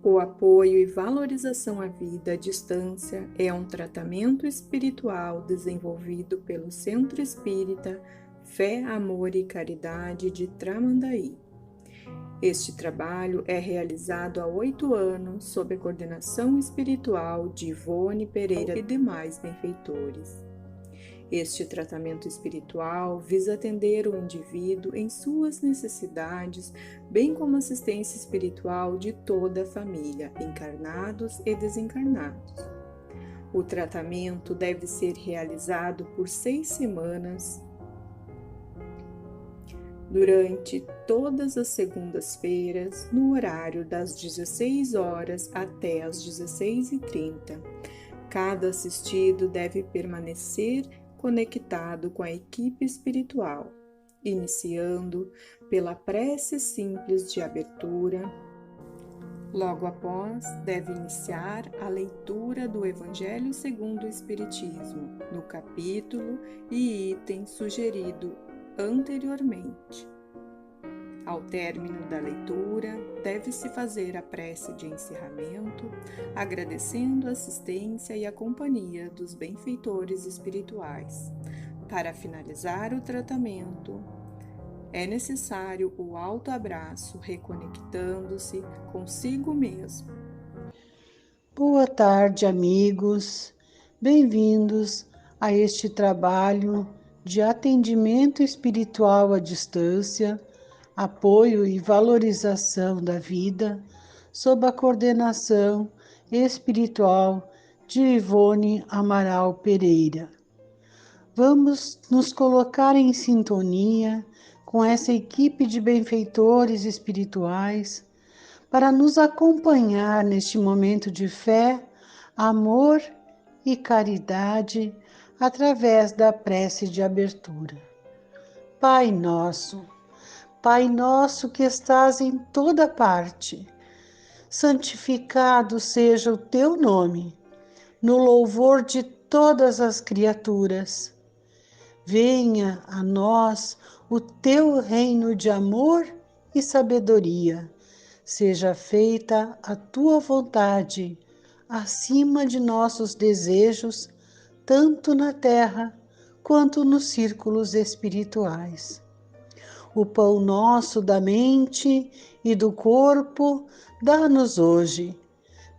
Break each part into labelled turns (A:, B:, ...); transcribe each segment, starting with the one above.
A: O apoio e valorização à vida à distância é um tratamento espiritual desenvolvido pelo Centro Espírita Fé, Amor e Caridade de Tramandaí. Este trabalho é realizado há 8 anos sob a coordenação espiritual de Ivone Pereira e demais benfeitores. Este tratamento espiritual visa atender o indivíduo em suas necessidades, bem como assistência espiritual de toda a família, encarnados e desencarnados. O tratamento deve ser realizado por 6 semanas, durante todas as segundas-feiras, no horário das 16 horas até as 16h30. Cada assistido deve permanecer conectado com a equipe espiritual, iniciando pela prece simples de abertura. Logo após, deve iniciar a leitura do Evangelho segundo o Espiritismo, no capítulo e item sugerido anteriormente. Ao término da leitura, deve-se fazer a prece de encerramento, agradecendo a assistência e a companhia dos benfeitores espirituais. Para finalizar o tratamento, é necessário o autoabraço, reconectando-se consigo mesmo.
B: Boa tarde, amigos. Bem-vindos a este trabalho de atendimento espiritual à distância, apoio e valorização da vida, sob a coordenação espiritual de Ivone Amaral Pereira. Vamos nos colocar em sintonia com essa equipe de benfeitores espirituais para nos acompanhar neste momento de fé, amor e caridade através da prece de abertura. Pai nosso que estás em toda parte, santificado seja o teu nome, no louvor de todas as criaturas. Venha a nós o teu reino de amor e sabedoria. Seja feita a tua vontade, acima de nossos desejos, tanto na terra quanto nos círculos espirituais. O pão nosso da mente e do corpo, dá-nos hoje.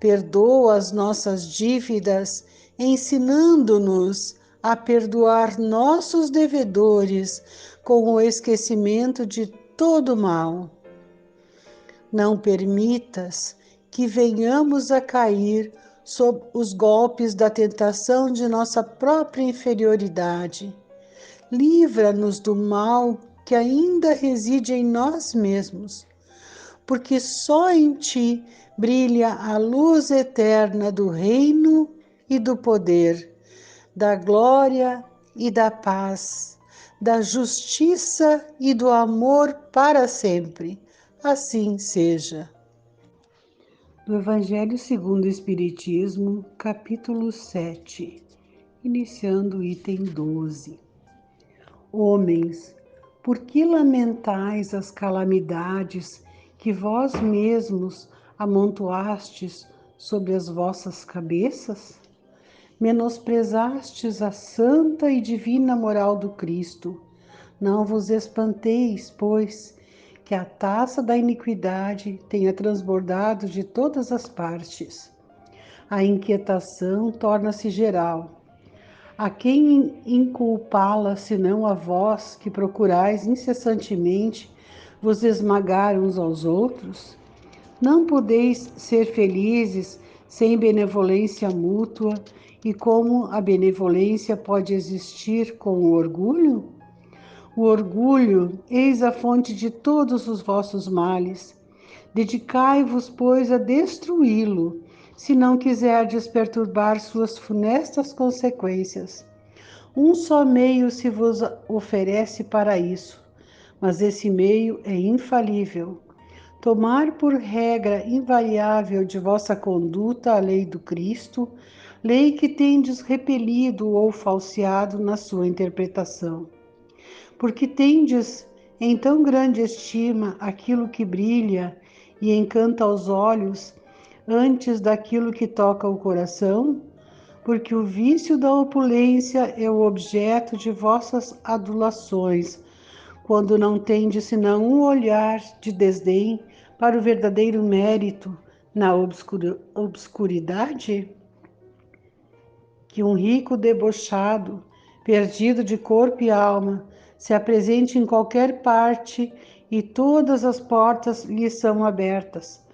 B: Perdoa as nossas dívidas, ensinando-nos a perdoar nossos devedores com o esquecimento de todo mal. Não permitas que venhamos a cair sob os golpes da tentação de nossa própria inferioridade. Livra-nos do mal que ainda reside em nós mesmos, porque só em ti brilha a luz eterna do reino e do poder, da glória e da paz, da justiça e do amor para sempre. Assim seja. Do Evangelho segundo o Espiritismo, capítulo 7, iniciando o item 12. Homens, por que lamentais as calamidades que vós mesmos amontoastes sobre as vossas cabeças? Menosprezastes a santa e divina moral do Cristo. Não vos espanteis, pois, que a taça da iniquidade tenha transbordado de todas as partes. A inquietação torna-se geral. A quem inculpá-la, senão a vós que procurais incessantemente vos esmagar uns aos outros? Não podeis ser felizes sem benevolência mútua, e como a benevolência pode existir com o orgulho? O orgulho, eis a fonte de todos os vossos males. Dedicai-vos, pois, a destruí-lo, se não quiserdes perturbar suas funestas consequências. Um só meio se vos oferece para isso, mas esse meio é infalível. Tomar por regra invariável de vossa conduta a lei do Cristo, lei que tendes repelido ou falseado na sua interpretação. Porque tendes em tão grande estima aquilo que brilha e encanta aos olhos, antes daquilo que toca o coração? Porque o vício da opulência é o objeto de vossas adulações, quando não tendes senão um olhar de desdém para o verdadeiro mérito na obscuridade? Que um rico debochado, perdido de corpo e alma, se apresente em qualquer parte e todas as portas lhe são abertas.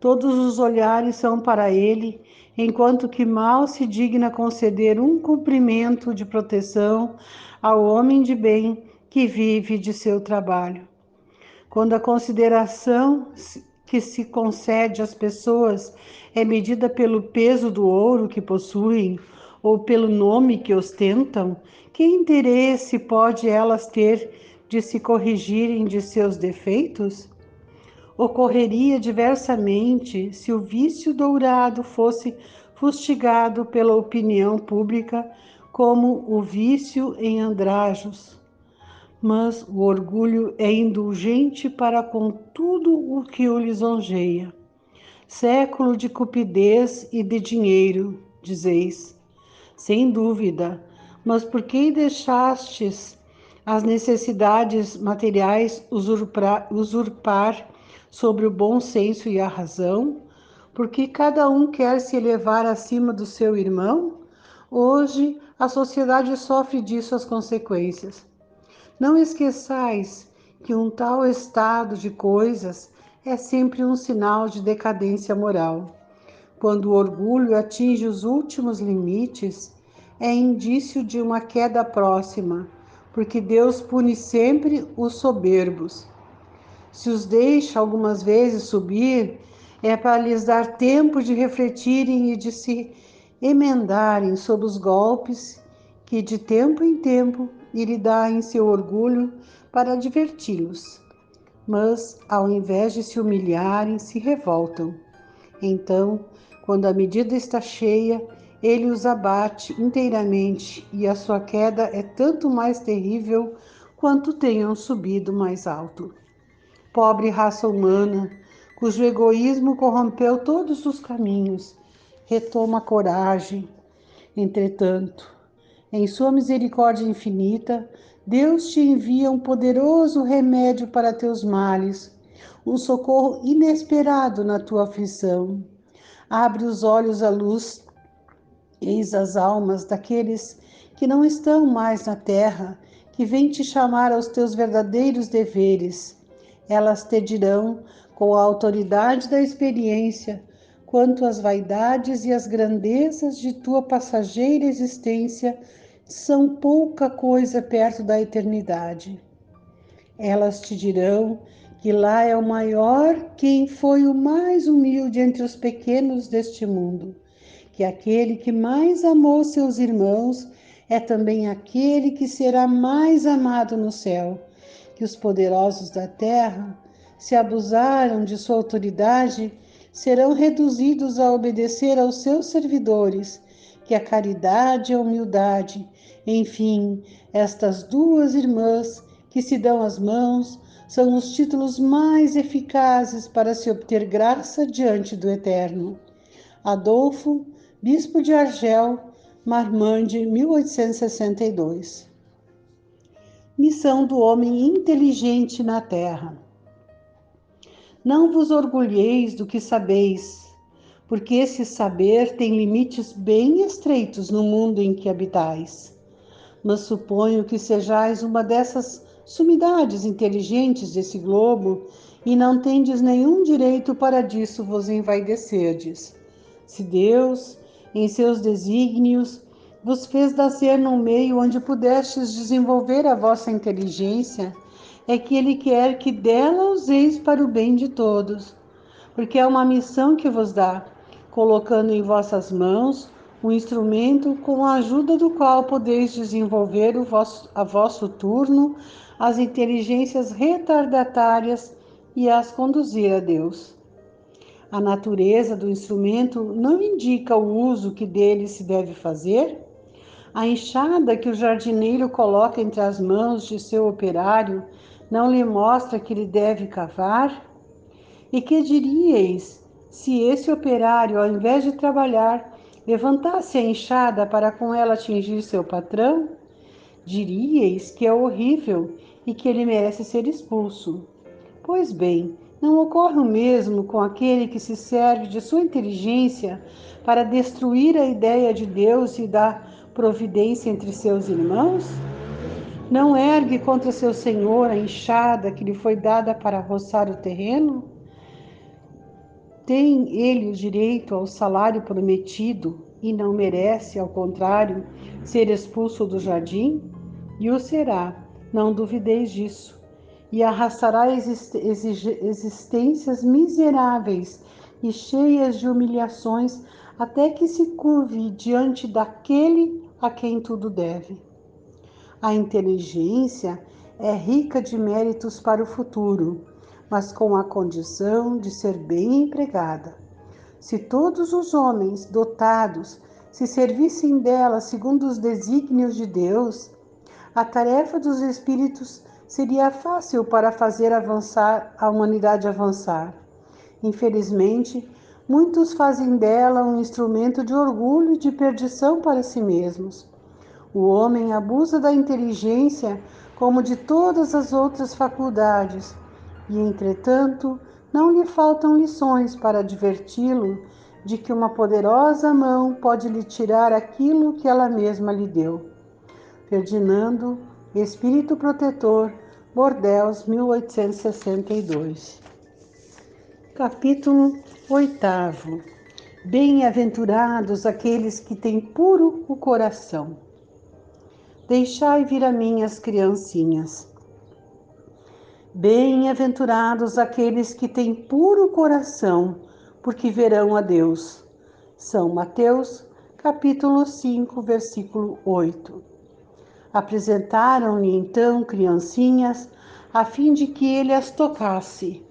B: Todos os olhares são para ele, enquanto que mal se digna conceder um cumprimento de proteção ao homem de bem que vive de seu trabalho. Quando a consideração que se concede às pessoas é medida pelo peso do ouro que possuem ou pelo nome que ostentam, que interesse pode elas ter de se corrigirem de seus defeitos? Ocorreria diversamente se o vício dourado fosse fustigado pela opinião pública como o vício em andrajos. Mas o orgulho é indulgente para com tudo o que o lisonjeia. Século de cupidez e de dinheiro, dizeis. Sem dúvida, mas por que deixastes as necessidades materiais usurpar sobre o bom senso e a razão? Porque cada um quer se elevar acima do seu irmão? Hoje a sociedade sofre disso as consequências. Não esqueçais que um tal estado de coisas é sempre um sinal de decadência moral. Quando o orgulho atinge os últimos limites, é indício de uma queda próxima, porque Deus pune sempre os soberbos. Se os deixa algumas vezes subir, é para lhes dar tempo de refletirem e de se emendarem sob os golpes que de tempo em tempo ele dá em seu orgulho para diverti-los. Mas, ao invés de se humilharem, se revoltam. Então, quando a medida está cheia, ele os abate inteiramente e a sua queda é tanto mais terrível quanto tenham subido mais alto. Pobre raça humana, cujo egoísmo corrompeu todos os caminhos, retoma a coragem. Entretanto, em sua misericórdia infinita, Deus te envia um poderoso remédio para teus males, um socorro inesperado na tua aflição. Abre os olhos à luz, eis as almas daqueles que não estão mais na terra, que vêm te chamar aos teus verdadeiros deveres. Elas te dirão, com a autoridade da experiência, quanto as vaidades e as grandezas de tua passageira existência são pouca coisa perto da eternidade. Elas te dirão que lá é o maior quem foi o mais humilde entre os pequenos deste mundo, que aquele que mais amou seus irmãos é também aquele que será mais amado no céu, que os poderosos da terra, se abusaram de sua autoridade, serão reduzidos a obedecer aos seus servidores, que a caridade e a humildade, enfim, estas duas irmãs que se dão as mãos, são os títulos mais eficazes para se obter graça diante do Eterno. Adolfo, bispo de Argel, Marmande, 1862. Missão do homem inteligente na terra. Não vos orgulheis do que sabeis, porque esse saber tem limites bem estreitos no mundo em que habitais. Mas suponho que sejais uma dessas sumidades inteligentes desse globo e não tendes nenhum direito para disso vos envaidecerdes. Se Deus, em seus desígnios, vos fez nascer num meio onde pudestes desenvolver a vossa inteligência, é que Ele quer que dela useis para o bem de todos, porque é uma missão que vos dá, colocando em vossas mãos um instrumento com a ajuda do qual podeis desenvolver a vosso turno as inteligências retardatárias e as conduzir a Deus. A natureza do instrumento não indica o uso que dele se deve fazer? A enxada que o jardineiro coloca entre as mãos de seu operário não lhe mostra que ele deve cavar? E que diríeis Se esse operário, ao invés de trabalhar, levantasse a enxada para com ela atingir seu patrão, diríeis que é horrível e que ele merece ser expulso. Pois bem, não ocorre o mesmo com aquele que se serve de sua inteligência para destruir a ideia de Deus e da providência entre seus irmãos? Não ergue contra seu senhor a enxada que lhe foi dada para roçar o terreno? Tem ele o direito ao salário prometido e não merece, ao contrário, ser expulso do jardim? E o será, não duvideis disso, e arrastará existências miseráveis e cheias de humilhações até que se curve diante daquele a quem tudo deve. A inteligência é rica de méritos para o futuro, mas com a condição de ser bem empregada. Se todos os homens dotados se servissem dela segundo os desígnios de Deus, a tarefa dos espíritos seria fácil para fazer avançar a humanidade avançar. Infelizmente, muitos fazem dela um instrumento de orgulho e de perdição para si mesmos. O homem abusa da inteligência como de todas as outras faculdades, e, entretanto, não lhe faltam lições para adverti-lo de que uma poderosa mão pode lhe tirar aquilo que ela mesma lhe deu. Ferdinando, Espírito Protetor, Bordeaux, 1862. Capítulo 8. Bem-aventurados aqueles que têm puro o coração. Deixai vir a mim as criancinhas. Bem-aventurados aqueles que têm puro coração, porque verão a Deus. São Mateus, capítulo 5, versículo 8. Apresentaram-lhe então criancinhas, a fim de que ele as tocasse.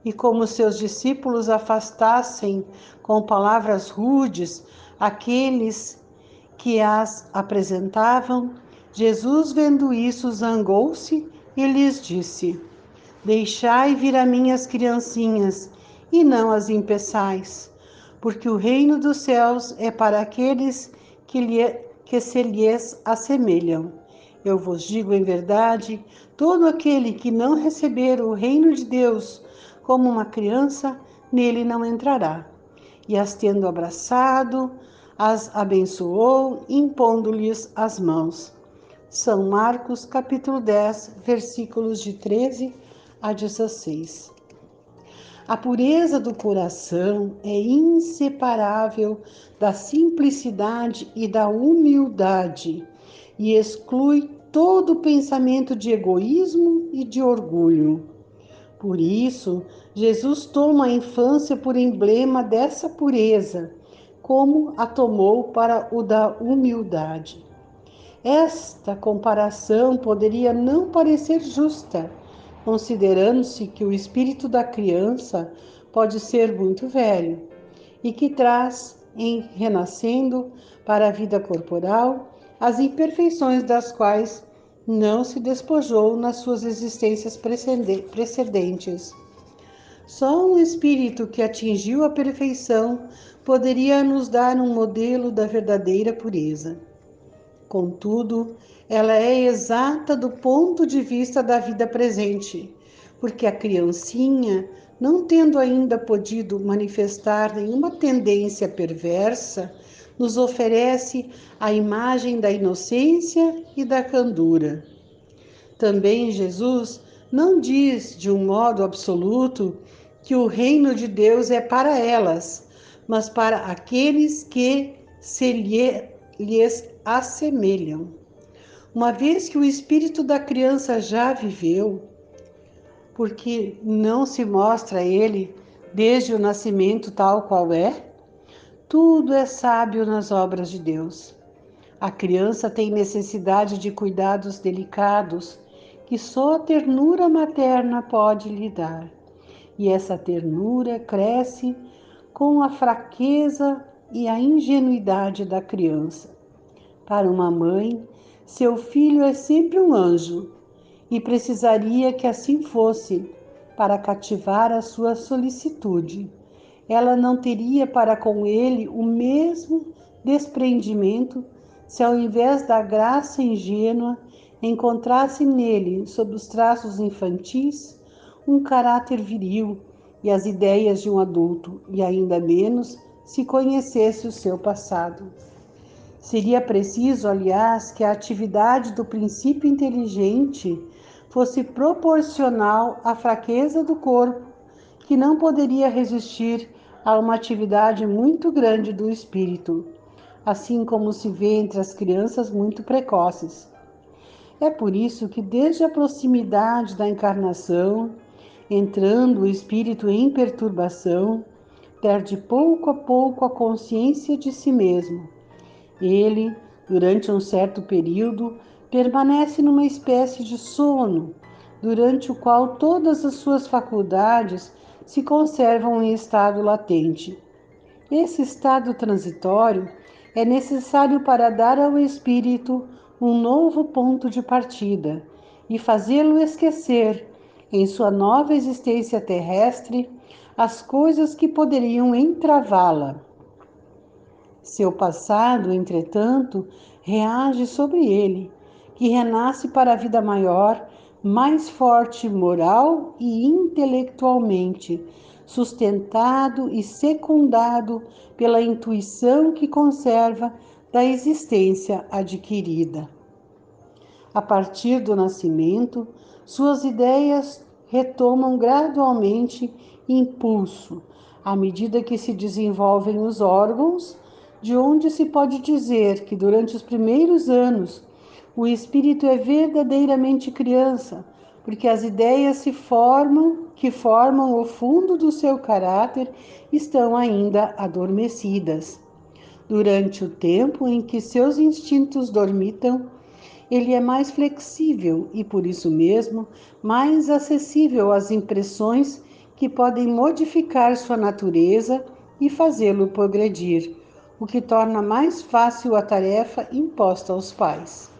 B: E como seus discípulos afastassem com palavras rudes aqueles que as apresentavam, Jesus, vendo isso, zangou-se e lhes disse: Deixai vir a mim as criancinhas, e não as impeçais, porque o reino dos céus é para aqueles que se lhes assemelham. Eu vos digo em verdade, todo aquele que não receber o reino de Deus como uma criança, nele não entrará. E as tendo abraçado, as abençoou, impondo-lhes as mãos. São Marcos, capítulo 10, versículos de 13 a 16. A pureza do coração é inseparável da simplicidade e da humildade e exclui todo pensamento de egoísmo e de orgulho. Por isso, Jesus toma a infância por emblema dessa pureza, como a tomou para o da humildade. Esta comparação poderia não parecer justa, considerando-se que o espírito da criança pode ser muito velho e que traz, em renascendo para a vida corporal, as imperfeições das quais não se despojou nas suas existências precedentes. Só um espírito que atingiu a perfeição poderia nos dar um modelo da verdadeira pureza. Contudo, ela é exata do ponto de vista da vida presente, porque a criancinha, não tendo ainda podido manifestar nenhuma tendência perversa, nos oferece a imagem da inocência e da candura. Também Jesus não diz de um modo absoluto que o reino de Deus é para elas, mas para aqueles que lhes assemelham. Uma vez que o espírito da criança já viveu, porque não se mostra a ele desde o nascimento tal qual é, tudo é sábio nas obras de Deus. A criança tem necessidade de cuidados delicados que só a ternura materna pode lhe dar. E essa ternura cresce com a fraqueza e a ingenuidade da criança. Para uma mãe, seu filho é sempre um anjo e precisaria que assim fosse para cativar a sua solicitude. ela não teria para com ele o mesmo desprendimento se, ao invés da graça ingênua, encontrasse nele, sob os traços infantis, um caráter viril e as ideias de um adulto, e ainda menos se conhecesse o seu passado. Seria preciso, aliás, que a atividade do princípio inteligente fosse proporcional à fraqueza do corpo, que não poderia resistir a uma atividade muito grande do espírito, assim como se vê entre as crianças muito precoces. É por isso que, desde a proximidade da encarnação, entrando o espírito em perturbação, perde pouco a pouco a consciência de si mesmo. Ele, durante um certo período, permanece numa espécie de sono, durante o qual todas as suas faculdades se conservam em estado latente. Esse estado transitório é necessário para dar ao espírito um novo ponto de partida e fazê-lo esquecer, em sua nova existência terrestre, as coisas que poderiam entravá-la. Seu passado, entretanto, reage sobre ele, que renasce para a vida maior, mais forte moral e intelectualmente, sustentado e secundado pela intuição que conserva da existência adquirida. A partir do nascimento, suas ideias retomam gradualmente impulso, à medida que se desenvolvem os órgãos, de onde se pode dizer que durante os primeiros anos o espírito é verdadeiramente criança, porque as ideias que formam o fundo do seu caráter estão ainda adormecidas. Durante o tempo em que seus instintos dormitam, ele é mais flexível e, por isso mesmo, mais acessível às impressões que podem modificar sua natureza e fazê-lo progredir, o que torna mais fácil a tarefa imposta aos pais.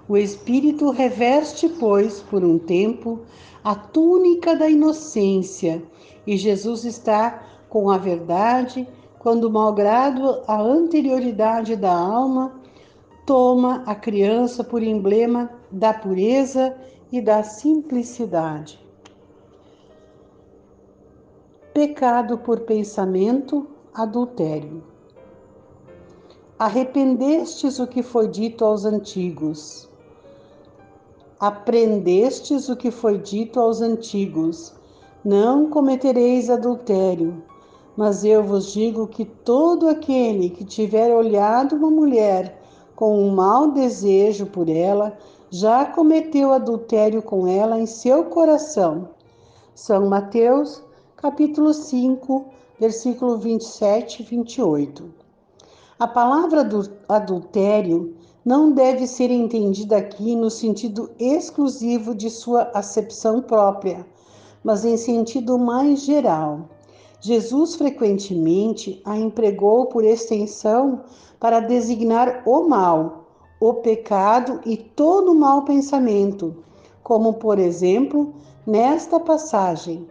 B: O espírito reveste, pois, por um tempo, a túnica da inocência, e Jesus está com a verdade quando, malgrado a anterioridade da alma, toma a criança por emblema da pureza e da simplicidade. Pecado por pensamento, adultério. Arrependestes o que foi dito aos antigos. Aprendestes o que foi dito aos antigos. Não cometereis adultério. Mas eu vos digo que todo aquele que tiver olhado uma mulher com um mau desejo por ela, já cometeu adultério com ela em seu coração. São Mateus, capítulo 5, versículo 27 e 28. A palavra adultério não deve ser entendida aqui no sentido exclusivo de sua acepção própria, mas em sentido mais geral. Jesus frequentemente a empregou por extensão para designar o mal, o pecado e todo mau pensamento, como, por exemplo, nesta passagem: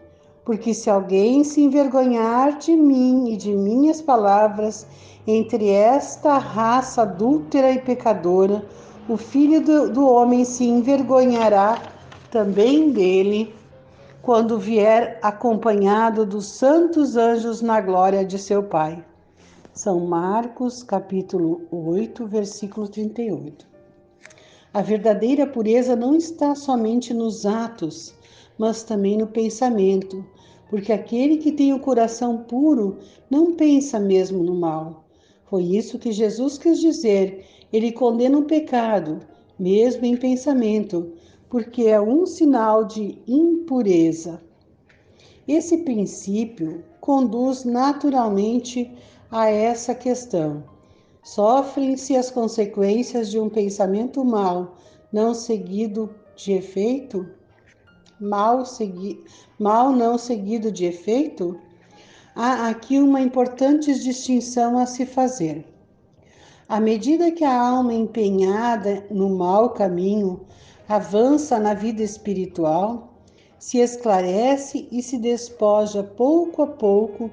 B: porque se alguém se envergonhar de mim e de minhas palavras entre esta raça adúltera e pecadora, o Filho do Homem se envergonhará também dele, quando vier acompanhado dos santos anjos na glória de seu Pai. São Marcos, capítulo 8, versículo 38. A verdadeira pureza não está somente nos atos, mas também no pensamento, porque aquele que tem o coração puro não pensa mesmo no mal. Foi isso que Jesus quis dizer. Ele condena o pecado, mesmo em pensamento, porque é um sinal de impureza. Esse princípio conduz naturalmente a essa questão. Sofrem-se as consequências de um pensamento mal não seguido de efeito? Mal não seguido de efeito? Há aqui uma importante distinção a se fazer. À medida que a alma empenhada no mau caminho avança na vida espiritual, se esclarece e se despoja pouco a pouco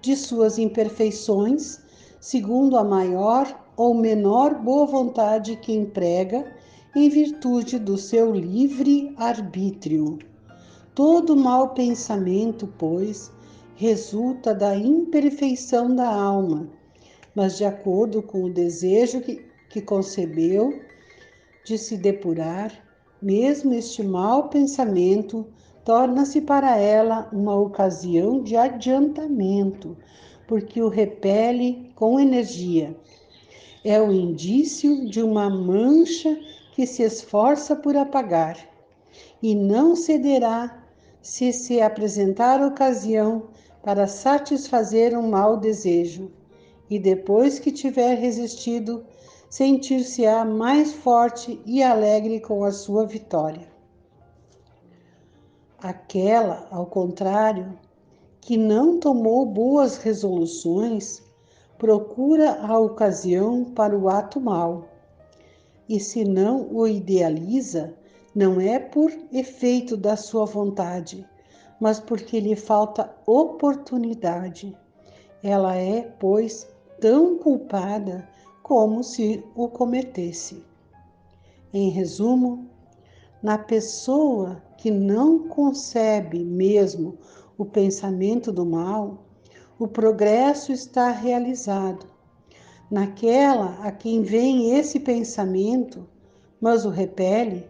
B: de suas imperfeições, segundo a maior ou menor boa vontade que emprega, em virtude do seu livre arbítrio. Todo mau pensamento, pois, resulta da imperfeição da alma, mas de acordo com o desejo que concebeu de se depurar, mesmo este mau pensamento torna-se para ela uma ocasião de adiantamento, porque o repele com energia. É o indício de uma mancha que se esforça por apagar, e não cederá se apresentar ocasião para satisfazer um mau desejo, e depois que tiver resistido, sentir-se-á mais forte e alegre com a sua vitória. Aquela, ao contrário, que não tomou boas resoluções, procura a ocasião para o ato mau, e se não o idealiza, não é por efeito da sua vontade, mas porque lhe falta oportunidade. Ela é, pois, tão culpada como se o cometesse. Em resumo, na pessoa que não concebe mesmo o pensamento do mal, o progresso está realizado. Naquela a quem vem esse pensamento, mas o repele,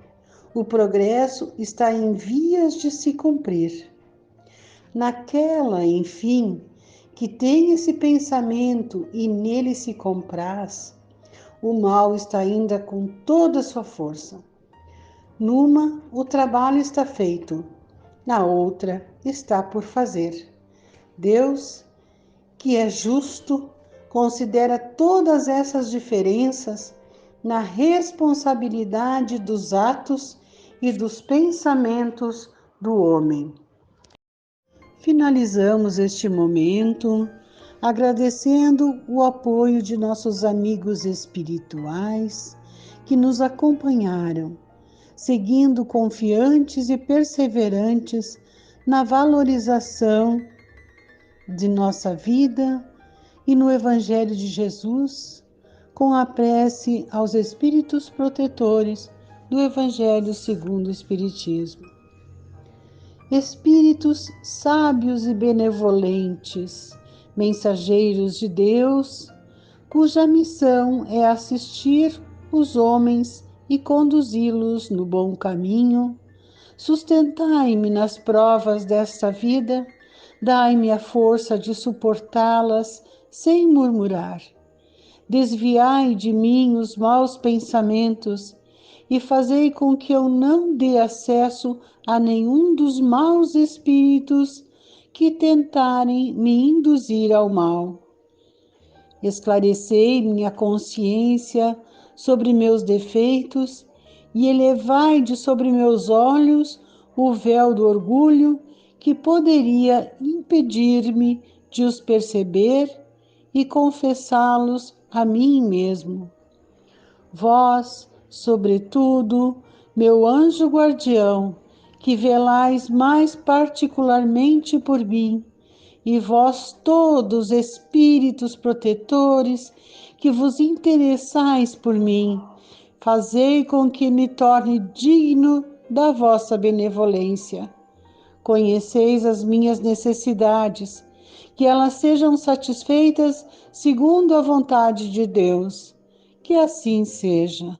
B: o progresso está em vias de se cumprir. Naquela, enfim, que tem esse pensamento e nele se compraz, o mal está ainda com toda a sua força. Numa, o trabalho está feito, na outra, está por fazer. Deus, que é justo, considera todas essas diferenças na responsabilidade dos atos e dos pensamentos do homem. Finalizamos este momento agradecendo o apoio de nossos amigos espirituais que nos acompanharam, seguindo confiantes e perseverantes na valorização de nossa vida e no Evangelho de Jesus, com a prece aos espíritos protetores do Evangelho segundo o Espiritismo. Espíritos sábios e benevolentes, mensageiros de Deus, cuja missão é assistir os homens e conduzi-los no bom caminho, sustentai-me nas provas desta vida, dai-me a força de suportá-las sem murmurar. Desviai de mim os maus pensamentos e fazei com que eu não dê acesso a nenhum dos maus espíritos que tentarem me induzir ao mal. Esclarecei minha consciência sobre meus defeitos e elevai de sobre meus olhos o véu do orgulho que poderia impedir-me de os perceber e confessá-los a mim mesmo. Vós, sobretudo, meu anjo guardião, que velais mais particularmente por mim, e vós todos, espíritos protetores, que vos interessais por mim, fazei com que me torne digno da vossa benevolência. Conheceis as minhas necessidades, que elas sejam satisfeitas segundo a vontade de Deus. Que assim seja.